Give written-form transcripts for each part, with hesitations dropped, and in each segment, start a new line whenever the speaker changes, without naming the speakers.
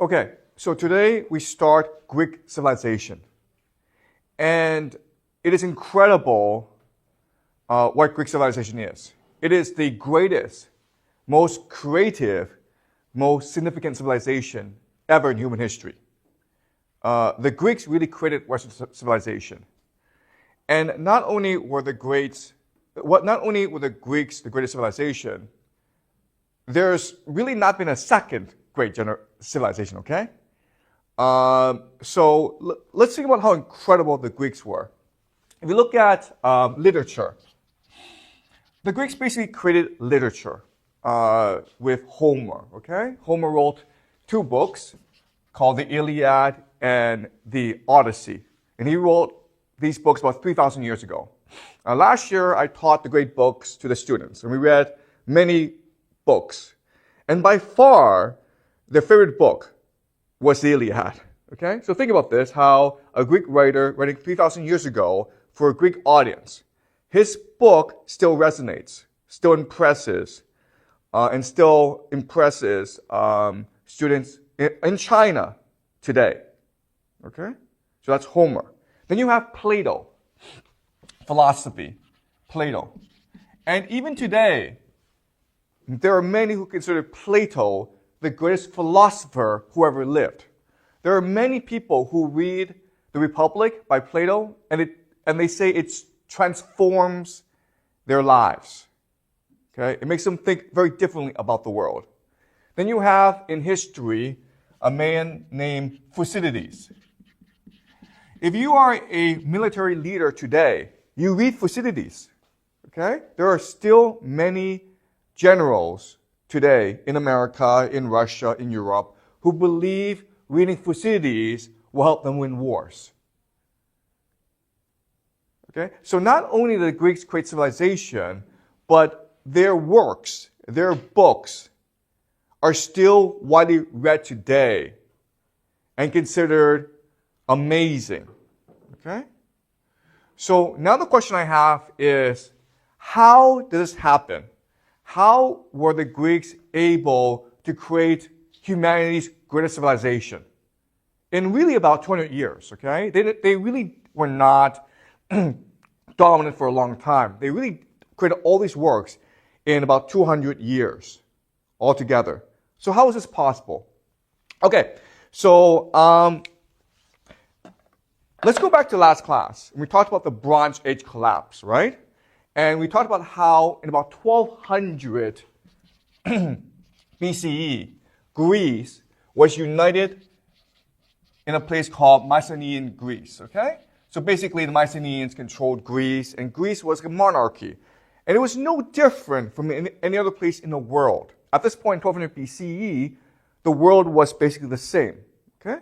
Okay, so today we start Greek civilization. And it is incredible what Greek civilization is. It is the greatest, most creative, most significant civilization ever in human history. The Greeks really created Western civilization. And not only were the Greeks the greatest civilization, there's really not been a second great civilization, okay? So let's think about how incredible the Greeks were. If you look at literature, the Greeks basically created literature with Homer, okay? Homer wrote 2 books called the Iliad and the Odyssey. And he wrote these books about 3,000 years ago. Last year, I taught the great books to the students, and we read many books. And by far, their favorite book was the Iliad. Okay? So think about this, how a Greek writer writing 3,000 years ago for a Greek audience, his book still resonates, still impresses, and still impresses students in China today. Okay? So that's Homer. Then you have Plato, philosophy, Plato. And even today, there are many who consider Plato the greatest philosopher who ever lived. There are many people who read The Republic by Plato, and they say it transforms their lives. Okay? It makes them think very differently about the world. Then you have, in history, a man named Thucydides. If you are a military leader today, you read Thucydides. Okay? There are still many generals today in America, in Russia, in Europe, who believe reading Thucydides will help them win wars. Okay? So not only did the Greeks create civilization, but their works, their books, are still widely read today and considered amazing. Okay? So now the question I have is, how did this happen? How were the Greeks able to create humanity's greatest civilization? In really about 200 years, okay? They really were not dominant for a long time. They really created all these works in about 200 years altogether. So how is this possible? Okay, so let's go back to last class. We talked about the Bronze Age collapse, right? And we talked about how in about 1200 BCE, Greece was united in a place called Mycenaean Greece, okay? So basically the Mycenaeans controlled Greece, and Greece was a monarchy. And it was no different from any other place in the world. At this point, 1200 BCE, the world was basically the same, okay?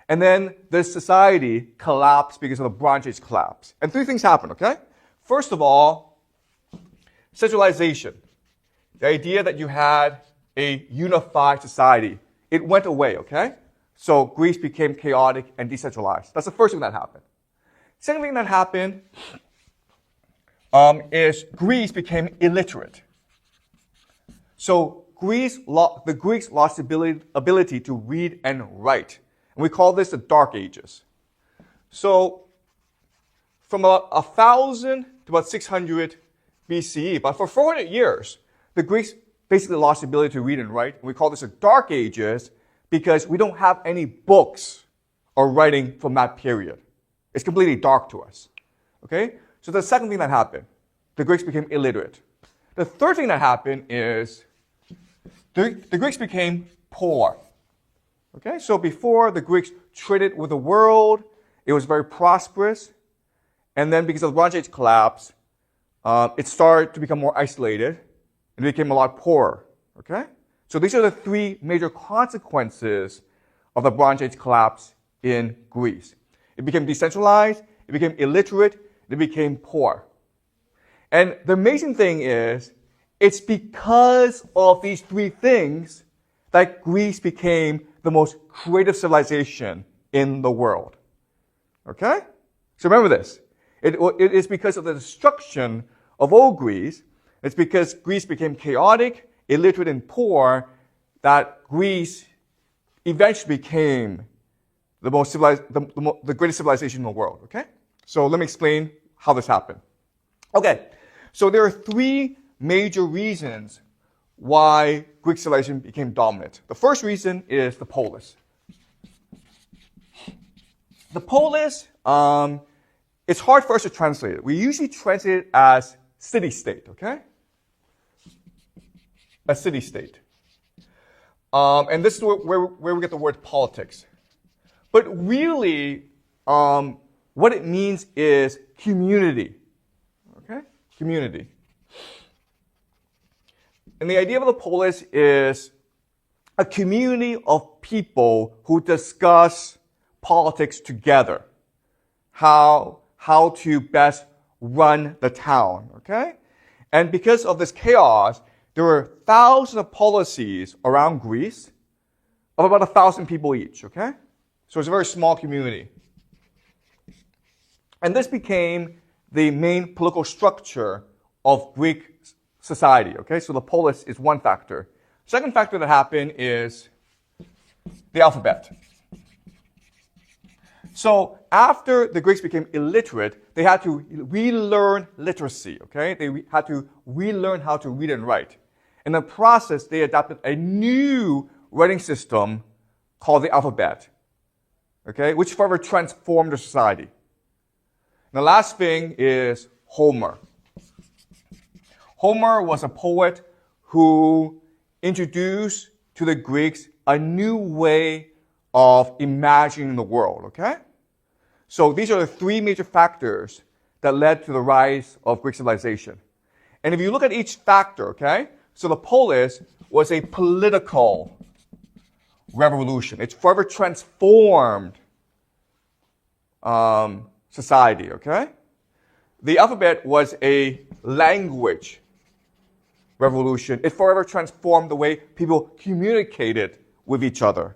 And then the society collapsed because of the Bronze Age collapse. And 3 things happened, okay? First of all, centralization. The idea that you had a unified society, it went away, okay? So Greece became chaotic and decentralized. That's the first thing that happened. Second thing that happened is Greece became illiterate. So the Greeks lost the ability to read and write. And we call this the Dark Ages. So from about 1,000 to about 600 BCE, but for 400 years, the Greeks basically lost the ability to read and write. And we call this the Dark Ages because we don't have any books or writing from that period. It's completely dark to us. Okay? So the second thing that happened, the Greeks became illiterate. The third thing that happened is the Greeks became poor. Okay? So before the Greeks traded with the world, it was very prosperous. And then because of the Bronze Age collapse, it started to become more isolated and it became a lot poorer. Okay? So these are the 3 major consequences of the Bronze Age collapse in Greece. It became decentralized, it became illiterate, it became poor. And the amazing thing is, it's because of these 3 things that Greece became the most creative civilization in the world. Okay? So remember this. It is because of the destruction of old Greece, it's because Greece became chaotic, illiterate, and poor, that Greece eventually became the greatest civilization in the world, okay? So let me explain how this happened. Okay, so there are three major reasons why Greek civilization became dominant. The first reason is the polis. The polis, it's hard for us to translate it. We usually translate it as city-state, okay? A city-state. And this is where we get the word politics. But really, what it means is community, okay? Community. And the idea of the polis is a community of people who discuss politics together, how to best run the town, okay? And because of this chaos, there were thousands of policies around Greece of about 1,000 people each, okay? So it's a very small community. And this became the main political structure of Greek society, okay? So the polis is one factor. Second factor that happened is the alphabet. So after the Greeks became illiterate, they had to relearn literacy, okay? They had to relearn how to read and write. In the process, they adopted a new writing system called the alphabet, okay? Which forever transformed their society. And the last thing is Homer. Homer was a poet who introduced to the Greeks a new way of imagining the world, okay? So these are the three major factors that led to the rise of Greek civilization. And if you look at each factor, okay? So the polis was a political revolution. It's forever transformed society, okay? The alphabet was a language revolution. It forever transformed the way people communicated with each other.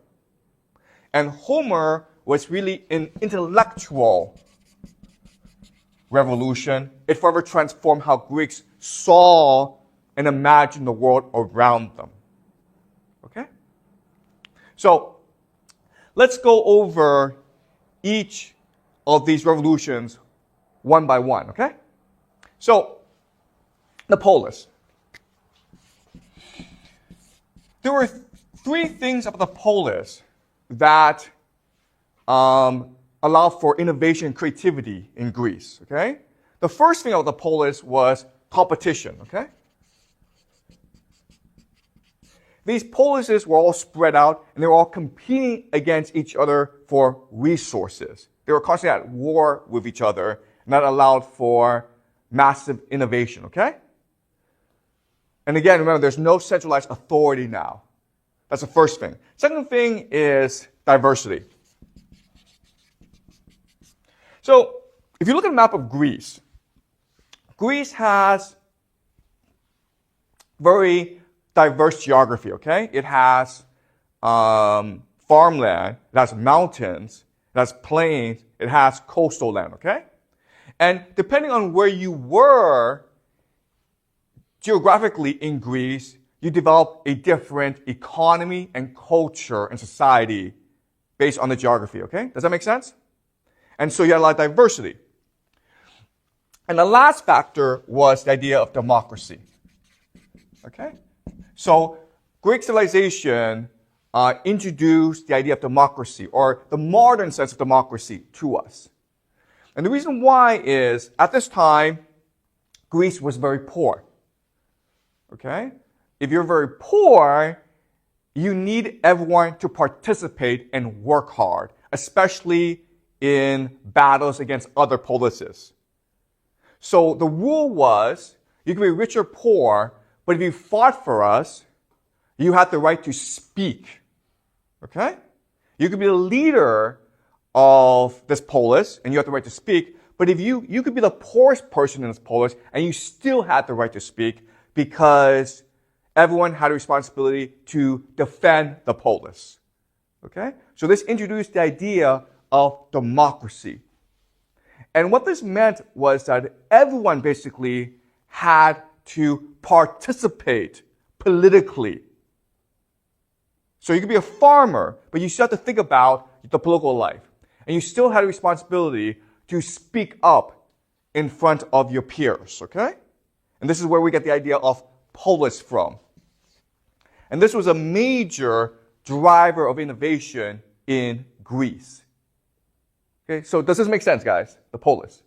And Homer was really an intellectual revolution. It forever transformed how Greeks saw and imagined the world around them. Okay? So, let's go over each of these revolutions one by one, okay? So, the polis. There were three things about the polis that allowed for innovation and creativity in Greece, okay? The first thing about the polis was competition, okay? These polises were all spread out, and they were all competing against each other for resources. They were constantly at war with each other, and that allowed for massive innovation, okay? And again, remember, there's no centralized authority now. That's the first thing. Second thing is diversity. So, if you look at a map of Greece, Greece has very diverse geography, okay? It has farmland, it has mountains, it has plains, it has coastal land, okay? And depending on where you were geographically in Greece, you develop a different economy and culture and society based on the geography, okay? Does that make sense? And so you had a lot of diversity. And the last factor was the idea of democracy, okay? So Greek civilization introduced the idea of democracy, or the modern sense of democracy, to us. And the reason why is, at this time, Greece was very poor, okay? If you're very poor, you need everyone to participate and work hard, especially in battles against other polises. So the rule was, you can be rich or poor, but if you fought for us, you had the right to speak, okay? You could be the leader of this polis, and you have the right to speak, but if you could be the poorest person in this polis, and you still had the right to speak, because everyone had a responsibility to defend the polis, okay? So this introduced the idea of democracy. And what this meant was that everyone basically had to participate politically. So you could be a farmer, but you still have to think about the political life. And you still had a responsibility to speak up in front of your peers, okay? And this is where we get the idea of polis from. And this was a major driver of innovation in Greece. Okay, so does this make sense, guys? The polis.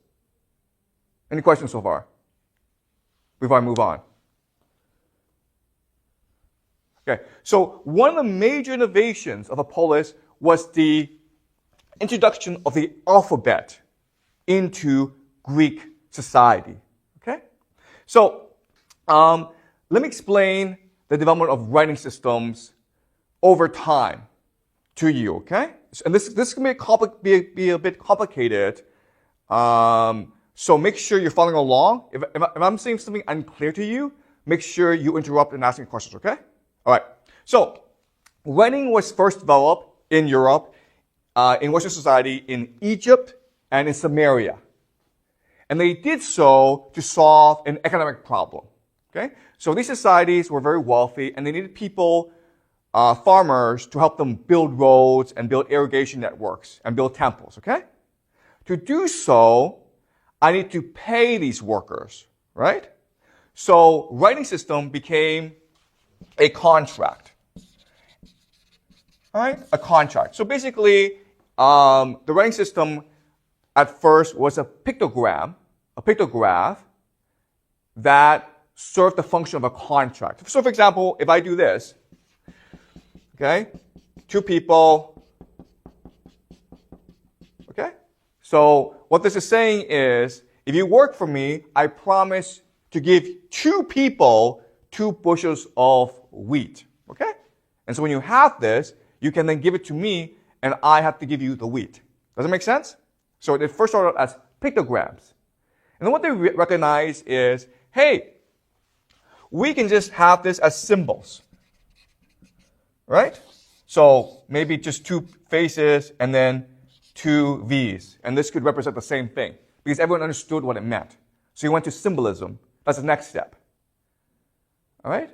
Any questions so far? Before I move on. Okay, so one of the major innovations of a polis was the introduction of the alphabet into Greek society. Okay, so let me explain the development of writing systems over time to you. Okay, and this can be a bit complicated. So make sure you're following along. If I'm saying something unclear to you, make sure you interrupt and ask me questions. Okay. All right, so writing was first developed in Europe, in Western society, in Egypt and in Samaria. And they did so to solve an economic problem. Okay, so these societies were very wealthy and they needed people, farmers, to help them build roads and build irrigation networks and build temples. Okay, to do so, I need to pay these workers, right? So writing system became a contract. All right, a contract. So basically, the writing system at first was a pictograph that served the function of a contract. So for example, if I do this, okay, two people, okay? So what this is saying is, if you work for me, I promise to give two people 2 bushels of wheat, okay? And so when you have this, you can then give it to me, and I have to give you the wheat. Does it make sense? So it first started as pictograms. And then what they recognize is, hey, we can just have this as symbols, right? So maybe just 2 faces and then 2 V's. And this could represent the same thing because everyone understood what it meant. So you went to symbolism. That's the next step. All right?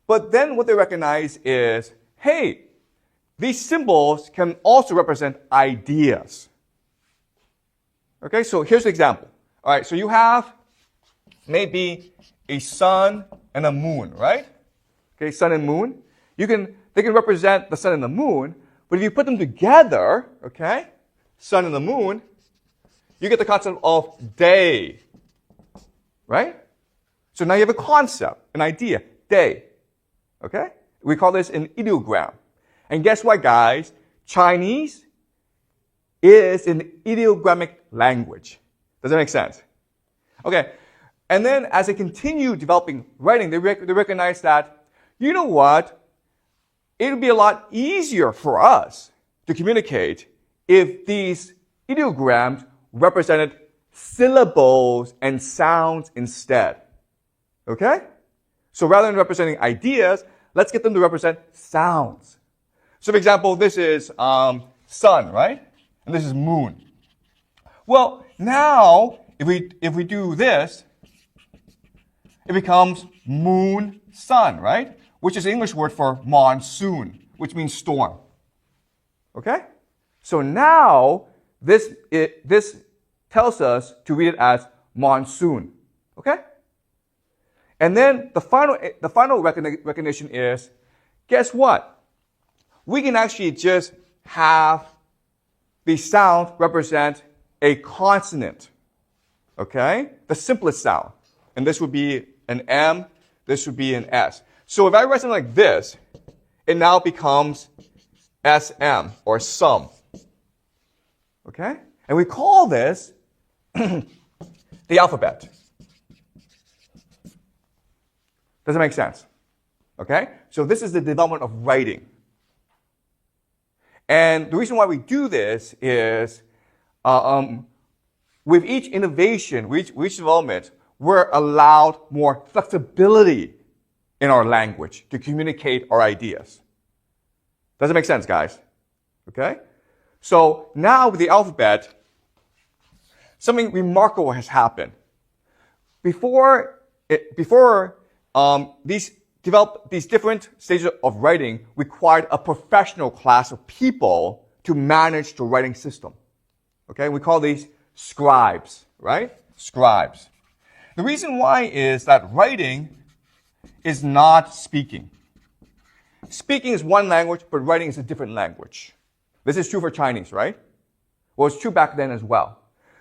But then what they recognize is, hey, these symbols can also represent ideas. Okay, so here's the example. All right, so you have maybe a sun and a moon, right? Okay, sun and moon. They can represent the sun and the moon, but if you put them together, okay, sun and the moon, you get the concept of day, right? So now you have a concept, an idea, day, okay? We call this an ideogram. And guess what, guys? Chinese is an ideogrammic language. Does that make sense? Okay, and then as they continue developing writing, they recognize that, you know what? It would be a lot easier for us to communicate if these ideograms represented syllables and sounds instead. Okay? So rather than representing ideas, let's get them to represent sounds. So for example, this is sun, right? And this is moon. Well, now, if we do this, it becomes moon, sun, right? Which is the English word for monsoon, which means storm. Okay? So now, this tells us to read it as monsoon. Okay? And then the final recognition is, guess what? We can actually just have the sound represent a consonant. Okay? The simplest sound. And this would be an M, this would be an S. So if I write something like this, it now becomes SM, or sum. Okay? And we call this the alphabet. Does that make sense? Okay? So this is the development of writing. And the reason why we do this is with each innovation, with each development, we're allowed more flexibility in our language to communicate our ideas. Does it make sense, guys? Okay? So now with the alphabet, something remarkable has happened. Before these develop these different stages of writing required a professional class of people to manage the writing system. Okay, we call these scribes, right? Scribes. The reason why is that writing is not speaking. Speaking is one language, but writing is a different language. This is true for Chinese, right? Well, it's true back then as well.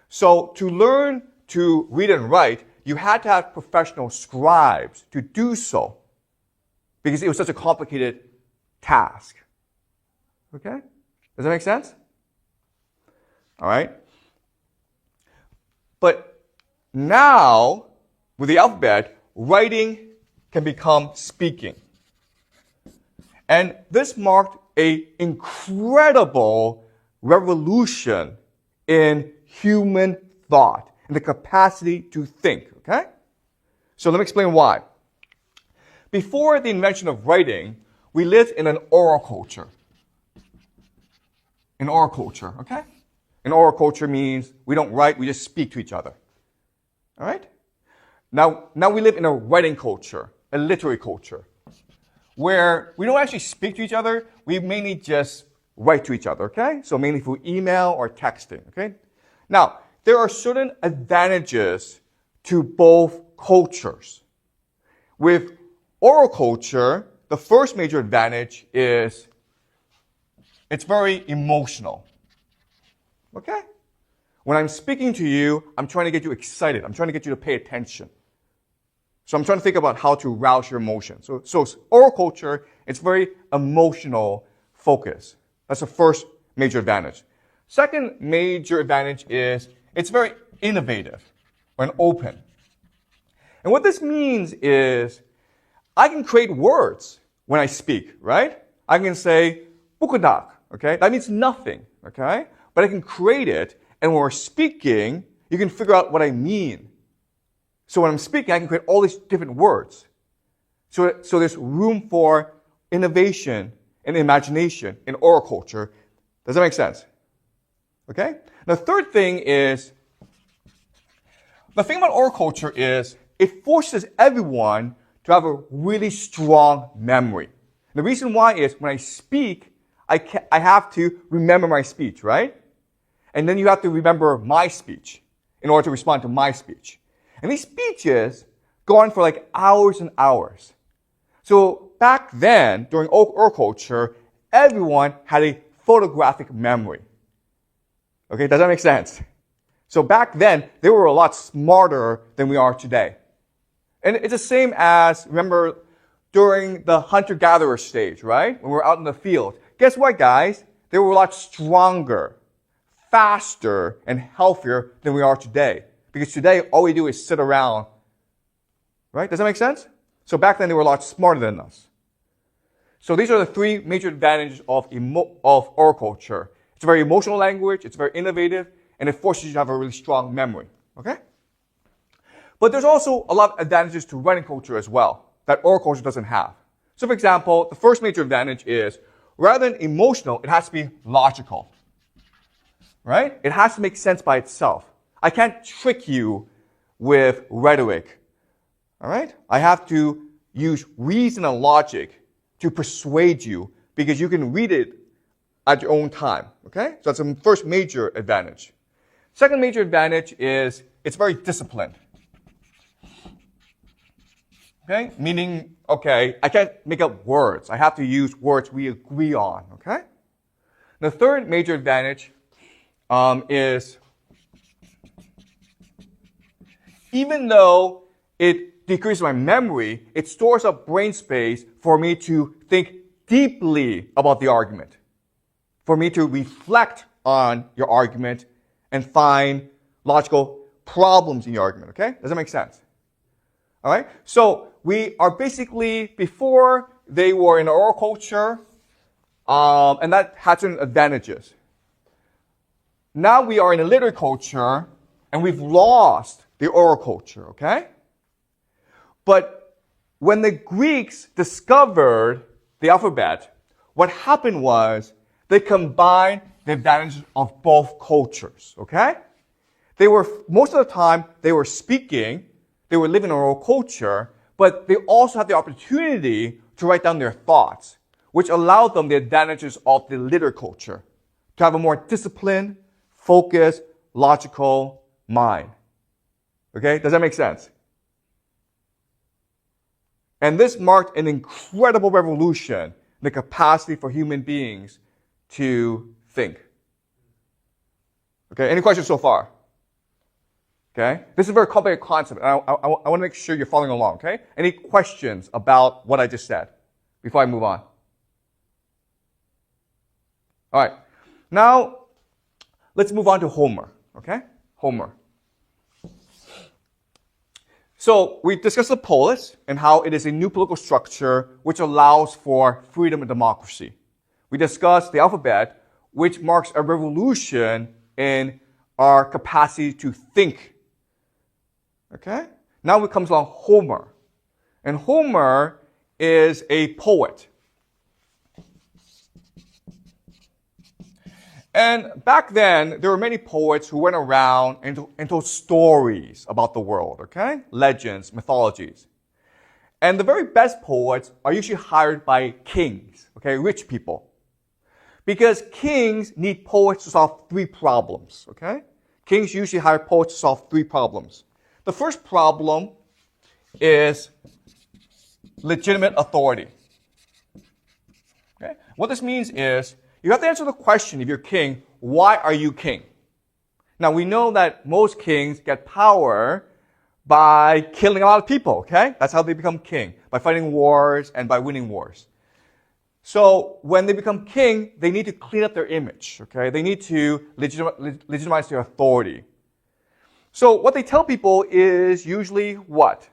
So to learn to read and write, you had to have professional scribes to do so because it was such a complicated task. Okay? Does that make sense? All right? But now, with the alphabet, writing can become speaking. And this marked an incredible revolution in human thought and the capacity to think, okay? So let me explain why. Before the invention of writing, we lived in an oral culture. An oral culture, okay? An oral culture means we don't write, we just speak to each other. All right? Now we live in a writing culture, a literary culture, where we don't actually speak to each other, we mainly just write to each other, okay? So mainly through email or texting, okay? Now, there are certain advantages to both cultures. With oral culture, the first major advantage is it's very emotional, okay? When I'm speaking to you, I'm trying to get you excited. I'm trying to get you to pay attention. So I'm trying to think about how to rouse your emotions. So oral culture, it's very emotional focus. That's the first major advantage. Second major advantage is it's very innovative and open. And what this means is I can create words when I speak, right? I can say, bukadak, okay? That means nothing, okay? But I can create it, and when we're speaking, you can figure out what I mean. So when I'm speaking, I can create all these different words. So there's room for innovation and imagination in oral culture. Does that make sense? Okay? The third thing is, the thing about oral culture is it forces everyone to have a really strong memory. The reason why is when I speak, I have to remember my speech, right? And then you have to remember my speech in order to respond to my speech. And these speeches go on for like hours and hours. So back then, during oral culture, everyone had a photographic memory. Okay, does that make sense? So back then, they were a lot smarter than we are today. And it's the same as, remember, during the hunter-gatherer stage, right? When we're out in the field. Guess what, guys? They were a lot stronger, faster, and healthier than we are today. Because today, all we do is sit around. Right? Does that make sense? So back then, they were a lot smarter than us. So these are the three major advantages of oral culture. It's a very emotional language, it's very innovative, and it forces you to have a really strong memory. Okay? But there's also a lot of advantages to writing culture as well that oral culture doesn't have. So for example, the first major advantage is rather than emotional, it has to be logical. Right? It has to make sense by itself. I can't trick you with rhetoric. All right? I have to use reason and logic to persuade you because you can read it at your own time. Okay? So that's the first major advantage. Second major advantage is it's very disciplined. Okay? Meaning, okay, I can't make up words. I have to use words we agree on. Okay? The third major advantage is even though it decreases my memory, it stores up brain space for me to think deeply about the argument, for me to reflect on your argument and find logical problems in your argument, okay? Does that make sense? All right? So we are basically, before they were in oral culture, and that had certain advantages. Now we are in a literary culture, and we've lost the oral culture, okay? But when the Greeks discovered the alphabet, what happened was they combined the advantages of both cultures, okay? Most of the time, they were speaking, they were living in oral culture, but they also have the opportunity to write down their thoughts, which allowed them the advantages of the literary culture, to have a more disciplined, focused, logical mind. Okay, does that make sense? And this marked an incredible revolution in the capacity for human beings to think. Okay, any questions so far? Okay, this is a very complicated concept, and I want to make sure you're following along, okay? Any questions about what I just said before I move on? All right, now let's move on to Homer, okay? Homer. So we discussed the polis and how it is a new political structure which allows for freedom and democracy. We discussed the alphabet, which marks a revolution in our capacity to think. Okay? Now it comes along Homer. And Homer is a poet. And back then, there were many poets who went around and told stories about the world, okay? Legends, mythologies. And the very best poets are usually hired by kings, okay? Rich people. Because kings need poets to solve three problems, okay? Kings usually hire poets to solve three problems. The first problem is legitimate authority. Okay? What this means is, you have to answer the question, if you're king, why are you king? Now, we know that most kings get power by killing a lot of people, okay? That's how they become king, by fighting wars and by winning wars. So, when they become king, they need to clean up their image, okay? They need to legitimize their authority. So, what they tell people is usually what?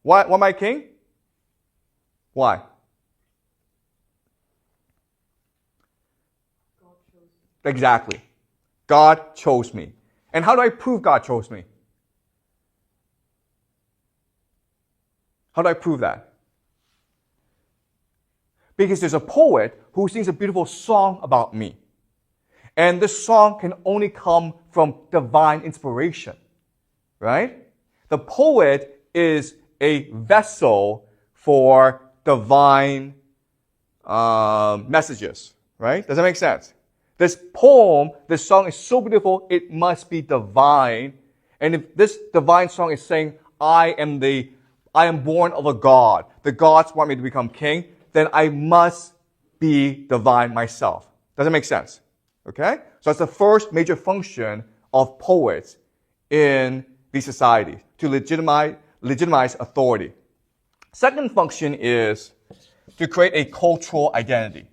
Why am I king? Why? Exactly. God chose me. And how do I prove God chose me? How do I prove that? Because there's a poet who sings a beautiful song about me. And this song can only come from divine inspiration. Right? The poet is a vessel for divine messages. Right? Does that make sense? This poem, this song is so beautiful, it must be divine. And if this divine song is saying, I am born of a god, the gods want me to become king, then I must be divine myself. Does that make sense? Okay? So that's the first major function of poets in these societies, to legitimize authority. Second function is to create a cultural identity.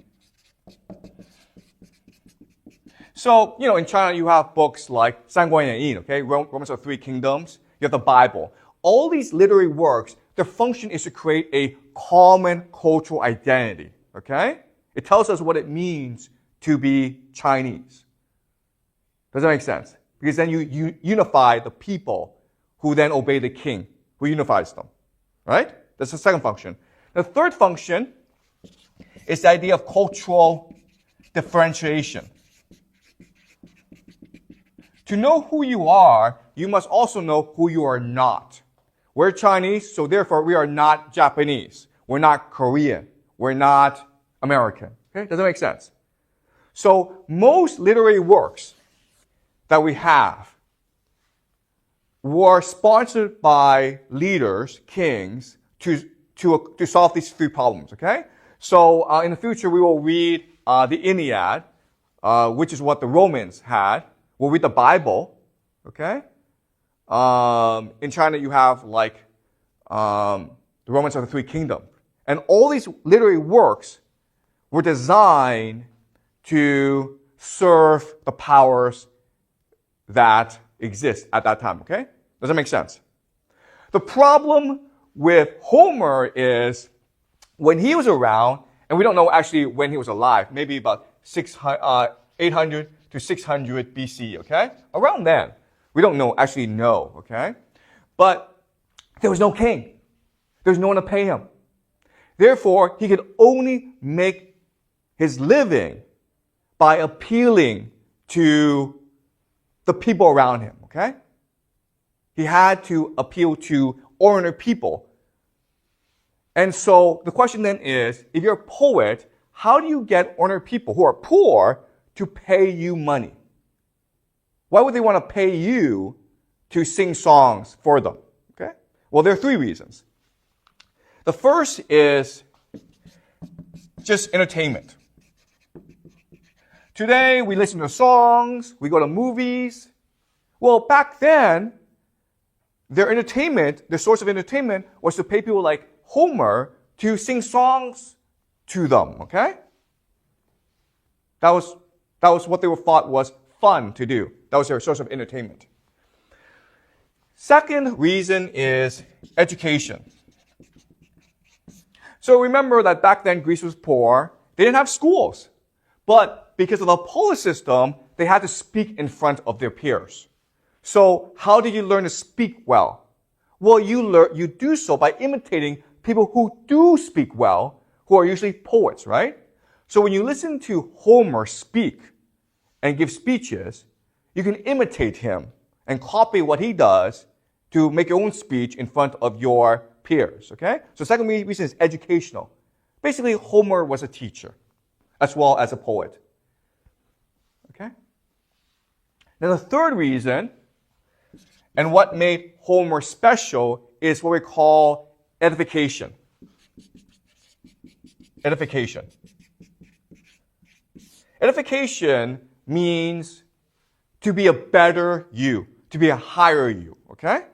So, in China, you have books like 三国演义, okay? Romans of Three Kingdoms. You have the Bible. All these literary works, their function is to create a common cultural identity, okay? It tells us what it means to be Chinese. Does that make sense? Because then you unify the people who then obey the king, who unifies them, right? That's the second function. The third function is the idea of cultural differentiation. To know who you are, you must also know who you are not. We're Chinese, so therefore we are not Japanese. We're not Korean. We're not American. Okay? Does that make sense? So most literary works that we have were sponsored by leaders, kings, to solve these three problems. Okay? So in the future we will read the Ilíada, which is what the Romans had. We'll read the Bible, okay? In China, you have the Romans of the Three Kingdoms. And all these literary works were designed to serve the powers that exist at that time, okay? Does that make sense? The problem with Homer is when he was around, and we don't know actually when he was alive, maybe about 800 to 600 BC, okay? Around then. We don't actually know, okay? But there was no king. There was no one to pay him. Therefore, he could only make his living by appealing to the people around him, okay? He had to appeal to ordinary people And so the question then is, if you're a poet, how do you get ordinary people who are poor to pay you money? Why would they want to pay you to sing songs for them? Okay? Well, there are three reasons. The first is just entertainment. Today, we listen to songs, we go to movies. Well, back then, their entertainment, their source of entertainment was to pay people like Homer to sing songs to them, okay? That was what they were thought was fun to do. That was their source of entertainment. Second reason is education. So remember that back then Greece was poor. They didn't have schools. But because of the polis system, they had to speak in front of their peers. So how did you learn to speak well? Well, you do so by imitating people who do speak well, who are usually poets, right? So when you listen to Homer speak and give speeches, you can imitate him and copy what he does to make your own speech in front of your peers, okay? So second reason is educational. Basically, Homer was a teacher as well as a poet, okay? Now the third reason, and what made Homer special, is what we call edification. Edification. Edification means to be a better you, to be a higher you, okay?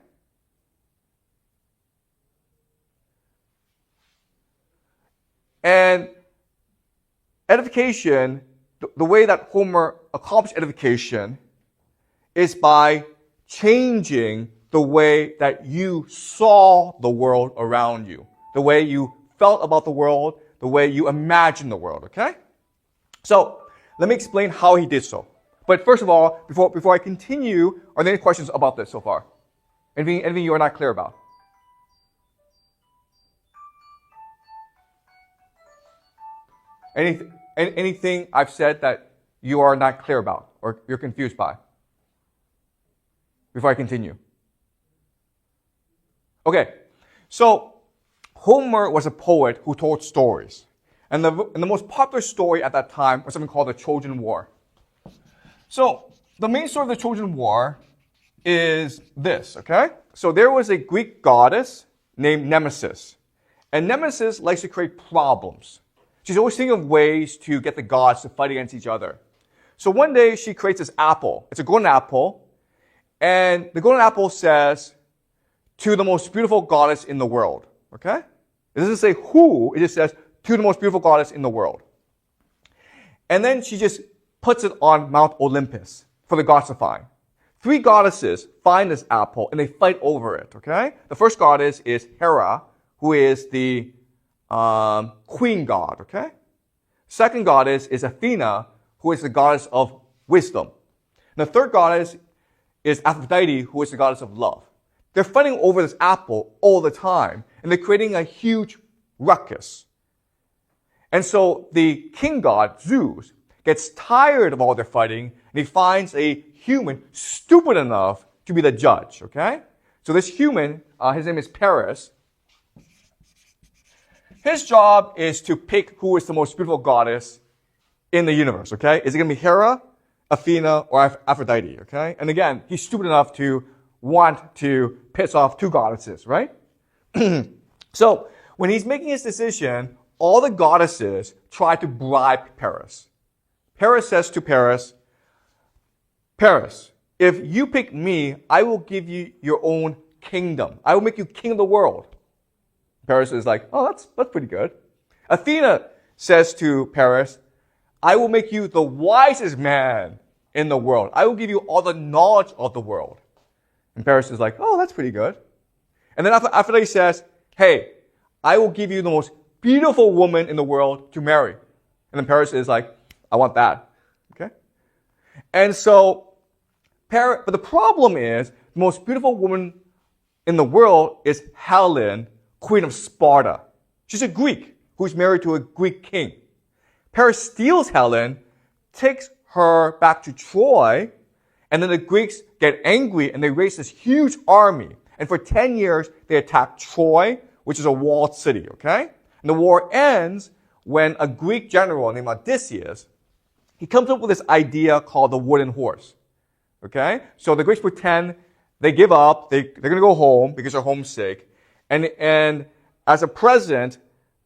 And edification, the way that Homer accomplished edification is by changing the way that you saw the world around you, the way you felt about the world, the way you imagined the world, okay? So, let me explain how he did so. But first of all, before I continue, are there any questions about this so far? Anything you are not clear about? Anything I've said that you are not clear about or you're confused by? Before I continue. Okay, so Homer was a poet who told stories. And the most popular story at that time was something called the Trojan War. So the main story of the Trojan War is this, okay? So there was a Greek goddess named Nemesis. And Nemesis likes to create problems. She's always thinking of ways to get the gods to fight against each other. So one day she creates this apple. It's a golden apple. And the golden apple says, to the most beautiful goddess in the world. Okay? It doesn't say who, it just says, to the most beautiful goddess in the world. And then she just puts it on Mount Olympus for the gods to find. 3 goddesses find this apple and they fight over it, okay? The first goddess is Hera, who is the queen god, okay? Second goddess is Athena, who is the goddess of wisdom. And the third goddess is Aphrodite, who is the goddess of love. They're fighting over this apple all the time, and they're creating a huge ruckus. And so the king god, Zeus, gets tired of all their fighting, and he finds a human stupid enough to be the judge, okay? So this human, his name is Paris. His job is to pick who is the most beautiful goddess in the universe, okay? Is it going to be Hera, Athena, or Aphrodite, okay? And again, he's stupid enough to want to piss off 2 goddesses, right? So when he's making his decision, all the goddesses try to bribe Paris. Paris says to Paris, Paris, if you pick me, I will give you your own kingdom. I will make you king of the world. Paris is like, oh, that's pretty good. Athena says to Paris, I will make you the wisest man in the world. I will give you all the knowledge of the world. And Paris is like, oh, that's pretty good. And then Aphrodite says, hey, I will give you the most beautiful woman in the world to marry. And then Paris is like, I want that. Okay? And so, but the problem is, the most beautiful woman in the world is Helen, queen of Sparta. She's a Greek who's married to a Greek king. Paris steals Helen, takes her back to Troy, and then the Greeks get angry and they raise this huge army. And for 10 years, they attack Troy, which is a walled city, okay? And the war ends when a Greek general named Odysseus, he comes up with this idea called the wooden horse, okay? So the Greeks pretend they give up, they're going to go home because they're homesick, and as a present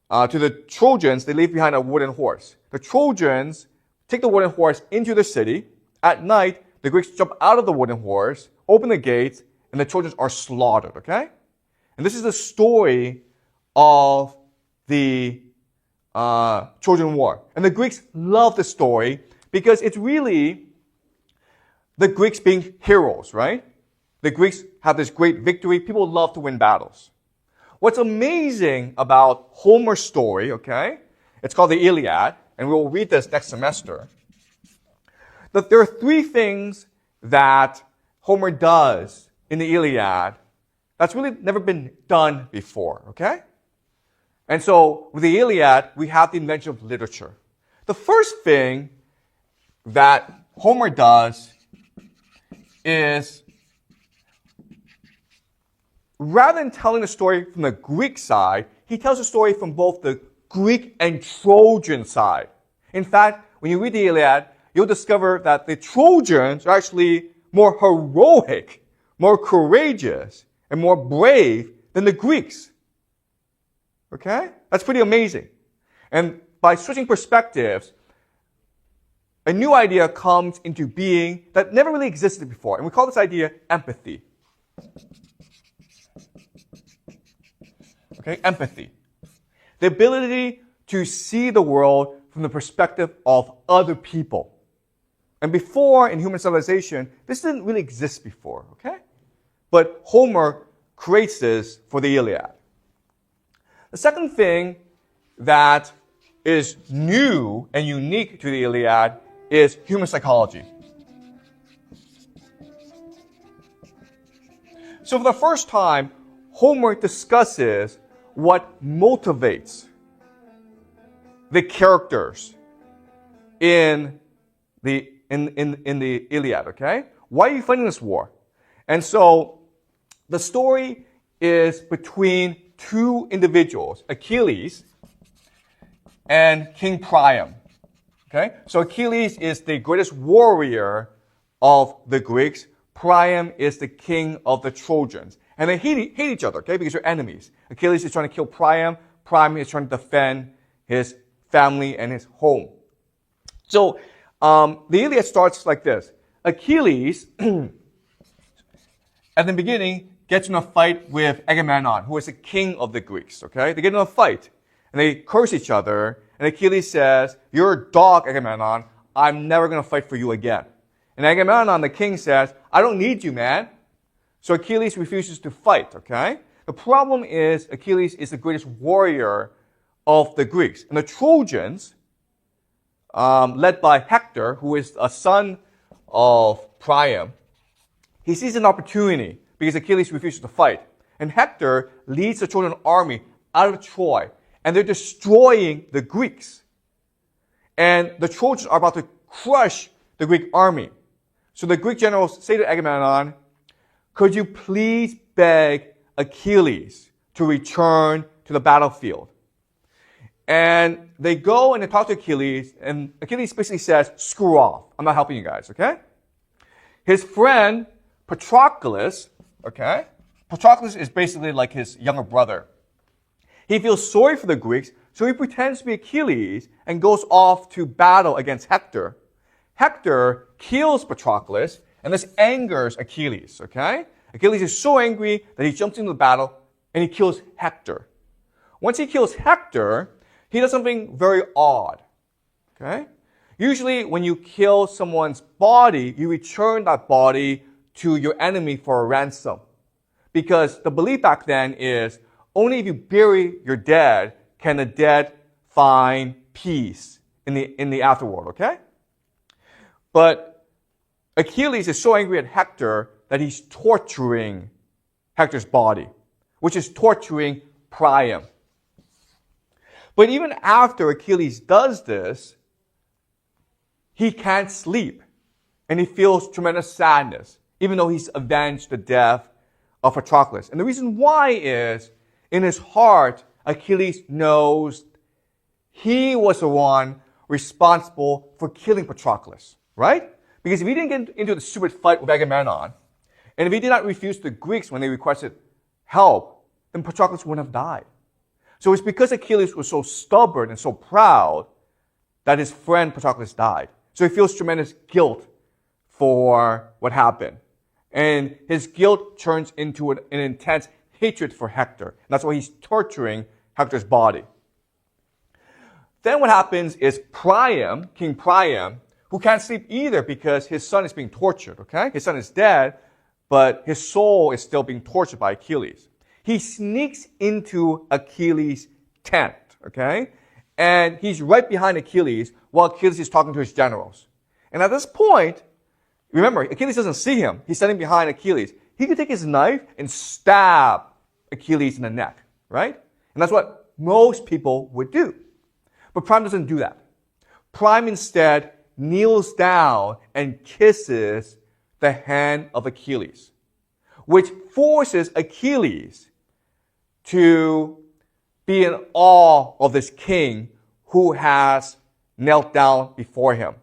to the Trojans, they leave behind a wooden horse. The Trojans take the wooden horse into the city. At night, the Greeks jump out of the wooden horse, open the gates, and the Trojans are slaughtered, okay? And this is the story of the Trojan War. And the Greeks love the story because it's really the Greeks being heroes, right? The Greeks have this great victory. People love to win battles. What's amazing about Homer's story, okay? It's called the Iliad, and we'll read this next semester. That there are three things that Homer does in the Iliad that's really never been done before, okay? And so with the Iliad, we have the invention of literature. The first thing that Homer does is, rather than telling the story from the Greek side, he tells the story from both the Greek and Trojan side. In fact, when you read the Iliad, you'll discover that the Trojans are actually more heroic, more courageous, and more brave than the Greeks. Okay? That's pretty amazing. And by switching perspectives, a new idea comes into being that never really existed before. And we call this idea empathy. Okay? Empathy. The ability to see the world from the perspective of other people. And before, in human civilization, this didn't really exist before, okay? But Homer creates this for the Iliad. The second thing that is new and unique to the Iliad is human psychology. So for the first time, Homer discusses what motivates the characters in the Iliad, okay? Why are you fighting this war? And so the story is between two individuals, Achilles and King Priam. Okay? So Achilles is the greatest warrior of the Greeks. Priam is the king of the Trojans. And they hate each other, okay? Because they're enemies. Achilles is trying to kill Priam. Priam is trying to defend his family and his home. So the Iliad starts like this. Achilles, at the beginning, gets in a fight with Agamemnon, who is the king of the Greeks, okay? They get in a fight, and they curse each other, and Achilles says, "You're a dog, Agamemnon. I'm never going to fight for you again." And Agamemnon, the king, says, "I don't need you, man." So Achilles refuses to fight, okay? The problem is Achilles is the greatest warrior of the Greeks. And the Trojans, led by Hector, who is a son of Priam, he sees an opportunity because Achilles refuses to fight. And Hector leads the Trojan army out of Troy, and they're destroying the Greeks. And the Trojans are about to crush the Greek army. So the Greek generals say to Agamemnon, "Could you please beg Achilles to return to the battlefield?" And they go and they talk to Achilles, and Achilles basically says, "Screw off. I'm not helping you guys," okay? His friend, Patroclus, okay? Patroclus is basically like his younger brother. He feels sorry for the Greeks, so he pretends to be Achilles and goes off to battle against Hector. Hector kills Patroclus, and this angers Achilles, okay? Achilles is so angry that he jumps into the battle and he kills Hector. Once he kills Hector, he does something very odd, okay? Usually when you kill someone's body, you return that body to your enemy for a ransom. Because the belief back then is only if you bury your dead can the dead find peace in the afterworld, okay? But Achilles is so angry at Hector that he's torturing Hector's body, which is torturing Priam. But even after Achilles does this, he can't sleep, and he feels tremendous sadness, even though he's avenged the death of Patroclus. And the reason why is in his heart, Achilles knows he was the one responsible for killing Patroclus, right? Because if he didn't get into the stupid fight with Agamemnon, and if he did not refuse the Greeks when they requested help, then Patroclus wouldn't have died. So it's because Achilles was so stubborn and so proud that his friend Patroclus died. So he feels tremendous guilt for what happened. And his guilt turns into an intense hatred for Hector. And that's why he's torturing Hector's body. Then what happens is Priam, King Priam, who can't sleep either because his son is being tortured, okay? His son is dead, but his soul is still being tortured by Achilles. He sneaks into Achilles' tent, okay? And he's right behind Achilles while Achilles is talking to his generals. And at this point, remember, Achilles doesn't see him. He's standing behind Achilles. He could take his knife and stab Achilles in the neck, right? And that's what most people would do. But Priam doesn't do that. Priam instead kneels down and kisses the hand of Achilles, which forces Achilles to be in awe of this king who has knelt down before him.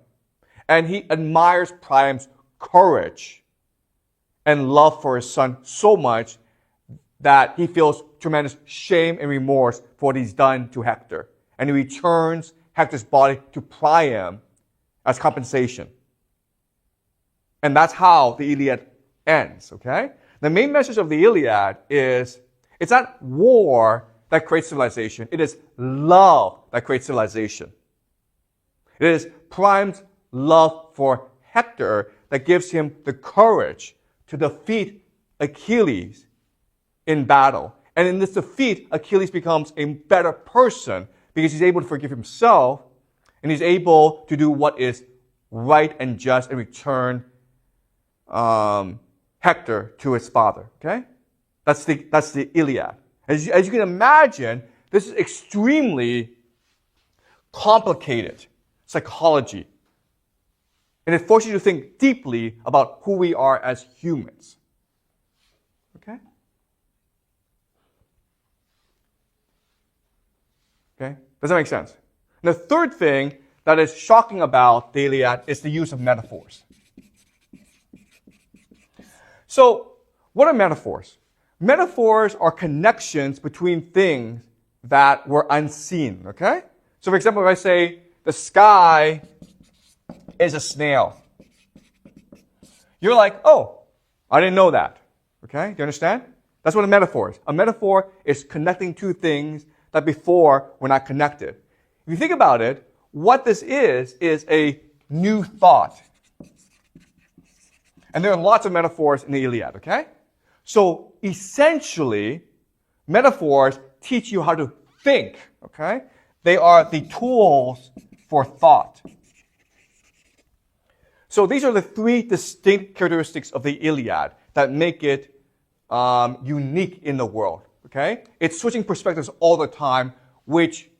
And he admires Priam's courage and love for his son so much that he feels tremendous shame and remorse for what he's done to Hector. And he returns Hector's body to Priam as compensation. And that's how the Iliad ends, okay? The main message of the Iliad is, it's not war that creates civilization. It is love that creates civilization. It is Priam's love for Hector that gives him the courage to defeat Achilles in battle. And in this defeat, Achilles becomes a better person because he's able to forgive himself and he's able to do what is right and just and return Hector to his father. Okay? That's the Iliad. As you can imagine, this is extremely complicated psychology. And it forces you to think deeply about who we are as humans. Okay? Okay? Does that make sense? And the third thing that is shocking about the Iliad is the use of metaphors. So, what are metaphors? Metaphors are connections between things that were unseen, okay? So, for example, if I say, the sky is a snail. You're like, oh, I didn't know that. Okay? Do you understand? That's what a metaphor is. A metaphor is connecting two things that before were not connected. If you think about it, what this is a new thought. And there are lots of metaphors in the Iliad, okay? So essentially, metaphors teach you how to think, okay? They are the tools for thought. So these are the three distinct characteristics of the Iliad that make it unique in the world, okay? It's switching perspectives all the time, which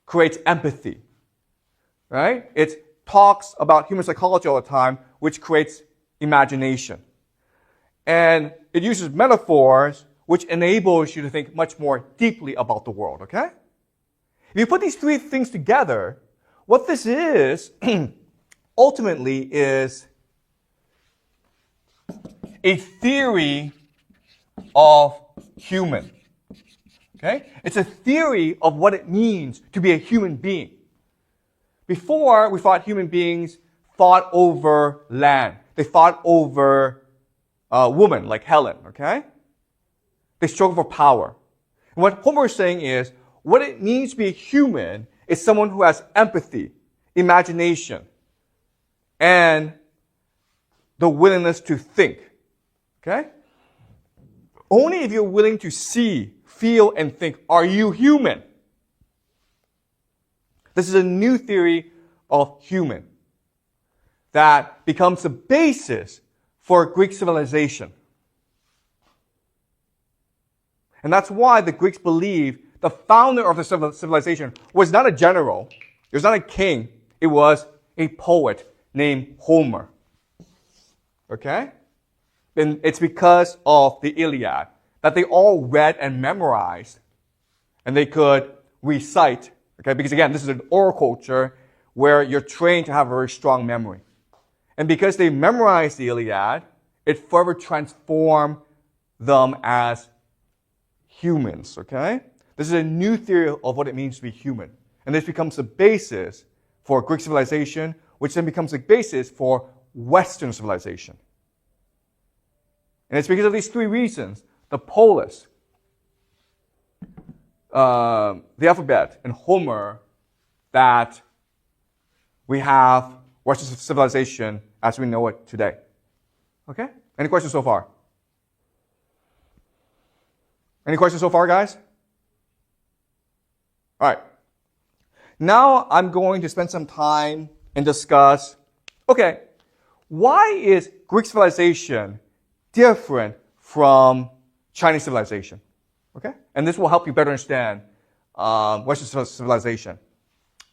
creates empathy, right? It talks about human psychology all the time, which creates imagination. And it uses metaphors, which enables you to think much more deeply about the world, okay? If you put these three things together, what this is ultimately is a theory of human. Okay? It's a theory of what it means to be a human being. Before, we thought human beings fought over land. They fought over women like Helen, okay? They struggled for power. And what Homer is saying is, what it means to be a human is someone who has empathy, imagination, and the willingness to think. Okay? Only if you're willing to see, feel, and think are you human. This is a new theory of human that becomes the basis for Greek civilization. And that's why the Greeks believed the founder of the civilization was not a general, it was not a king, it was a poet named Homer. Okay? And it's because of the Iliad that they all read and memorized And they could recite, okay? Because again, this is an oral culture where you're trained to have a very strong memory. And because they memorized the Iliad, it further transformed them as humans, okay? This is a new theory of what it means to be human. And this becomes the basis for Greek civilization, which then becomes the basis for Western civilization. And it's because of these three reasons, the polis, the alphabet, and Homer, that we have Western civilization as we know it today. Okay? Any questions so far? Any questions so far, guys? All right. Now I'm going to spend some time and discuss, okay, why is Greek civilization different from Chinese civilization? Okay? And this will help you better understand Western civilization.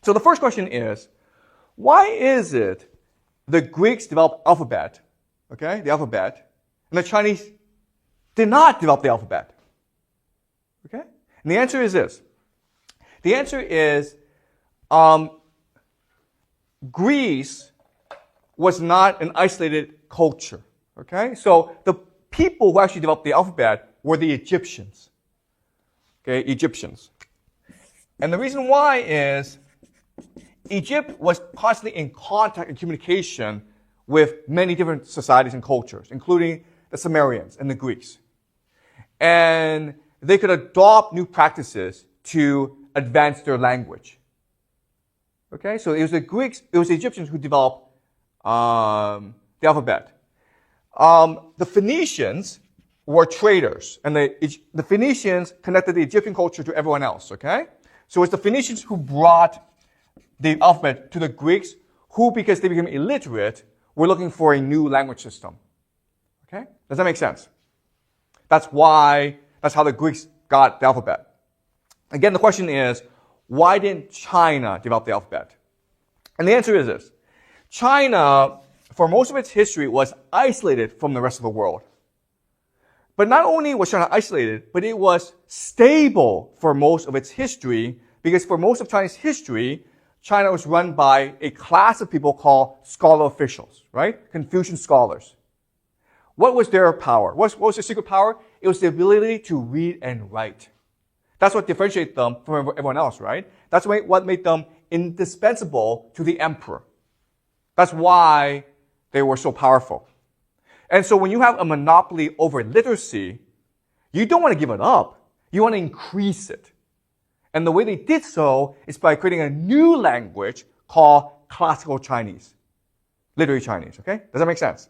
So the first question is, why is it the Greeks developed alphabet, okay, the alphabet, and the Chinese did not develop the alphabet? Okay? And the answer is this. The answer is Greece was not an isolated culture. Okay? So the people who actually developed the alphabet were the Egyptians. Okay, Egyptians. And the reason why is Egypt was constantly in contact and communication with many different societies and cultures, including the Sumerians and the Greeks. And they could adopt new practices to advance their language. Okay, so it was the Greeks, it was the Egyptians who developed the alphabet. The Phoenicians were traders, and the Phoenicians connected the Egyptian culture to everyone else, okay? So it's the Phoenicians who brought the alphabet to the Greeks, who, because they became illiterate, were looking for a new language system. Okay? Does that make sense? That's how the Greeks got the alphabet. Again, the question is, why didn't China develop the alphabet? And the answer is this. China, for most of its history, was isolated from the rest of the world. But not only was China isolated, but it was stable for most of its history, because for most of Chinese history, China was run by a class of people called scholar officials, right? Confucian scholars. What was their power? What was their secret power? It was the ability to read and write. That's what differentiated them from everyone else, right? That's what made them indispensable to the emperor. That's why they were so powerful. And so when you have a monopoly over literacy, you don't want to give it up. You want to increase it. And the way they did so is by creating a new language called classical Chinese, literary Chinese, okay? Does that make sense?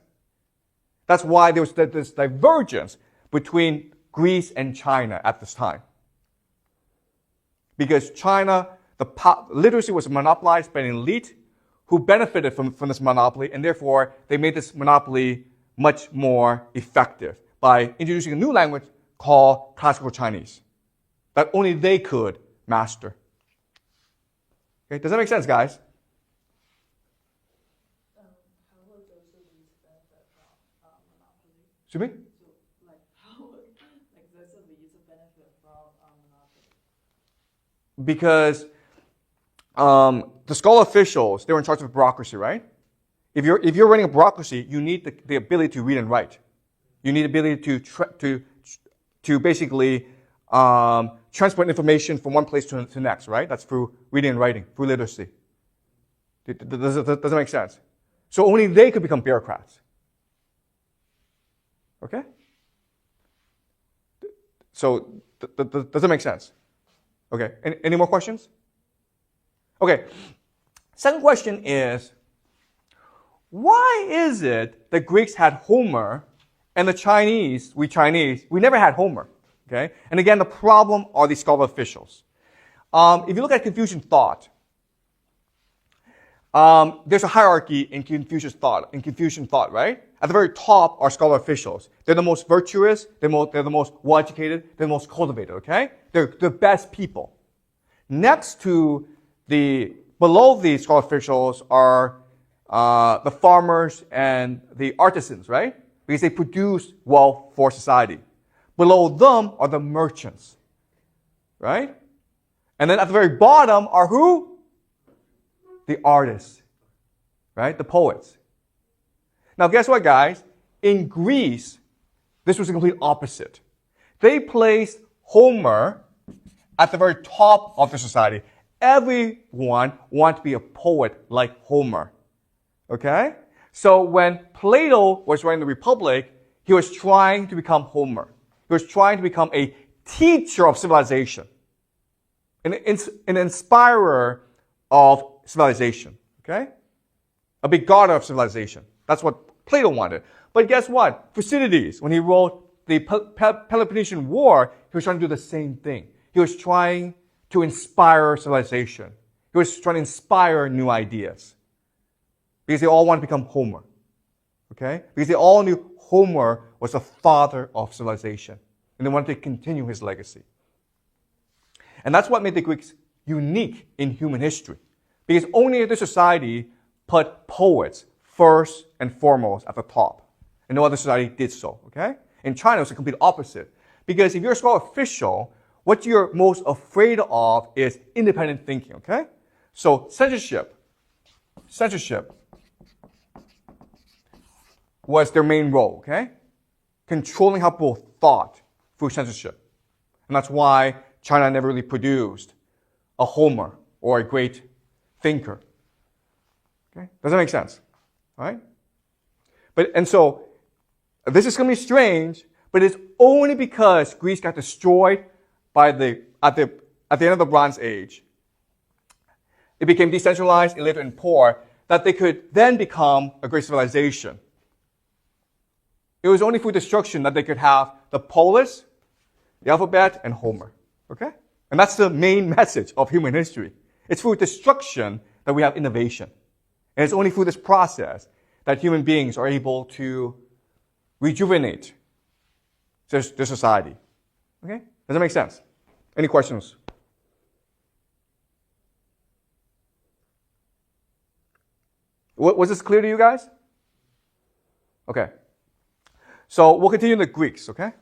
That's why there was this divergence between Greece and China at this time. Because China, literacy was monopolized by an elite who benefited from this monopoly, and therefore they made this monopoly much more effective by introducing a new language called classical Chinese that only they could master. Okay, does that make sense, guys?
How would those elites benefit from monopoly?
Excuse me?
So, how would those elites benefit from monopoly?
Because the scholar officials, they were in charge of bureaucracy, right? If you're running a bureaucracy, you need the ability to read and write. You need the ability to basically transport information from one place to the next, right? That's through reading and writing, through literacy. Does it make sense? So only they could become bureaucrats. Okay? So does it make sense? Okay. Any more questions? Okay. Second question is, why is it the Greeks had Homer and the Chinese, we never had Homer? Okay? And again, the problem are these scholar officials. If you look at Confucian thought, there's a hierarchy in Confucian thought, right? At the very top are scholar officials. They're the most virtuous, they're the most well-educated, they're the most cultivated, okay? They're the best people. Next to below the scholar officials are the farmers and the artisans, right? Because they produce wealth for society. Below them are the merchants, right? And then at the very bottom are who? The artists, right? The poets. Now, guess what, guys? In Greece, this was the complete opposite. They placed Homer at the very top of the society. Everyone wanted to be a poet like Homer. Okay? So when Plato was writing the Republic, he was trying to become Homer. He was trying to become a teacher of civilization. An inspirer of civilization. Okay? A begotter of civilization. That's what Plato wanted. But guess what? Thucydides, when he wrote the Peloponnesian War, he was trying to do the same thing. He was trying to inspire civilization. He was trying to inspire new ideas. Because they all wanted to become Homer. Okay? Because they all knew Homer was the father of civilization. And they wanted to continue his legacy. And that's what made the Greeks unique in human history. Because only their society put poets first and foremost at the top. And no other society did so. Okay? In China, it was the complete opposite. Because if you're a scholar official, what you're most afraid of is independent thinking, okay? So censorship was their main role, okay? Controlling how people thought through censorship. And that's why China never really produced a Homer or a great thinker. Okay? Does that make sense? All right? And so, this is going to be strange, but it's only because Greece got destroyed at the end of the Bronze Age. It became decentralized, illiterate, and poor, that they could then become a great civilization. It was only through destruction that they could have the polis, the alphabet, and Homer. Okay? And that's the main message of human history. It's through destruction that we have innovation. And it's only through this process that human beings are able to rejuvenate their society. Okay? Does that make sense? Any questions? Was this clear to you guys? Okay. So we'll continue in the Greeks, okay?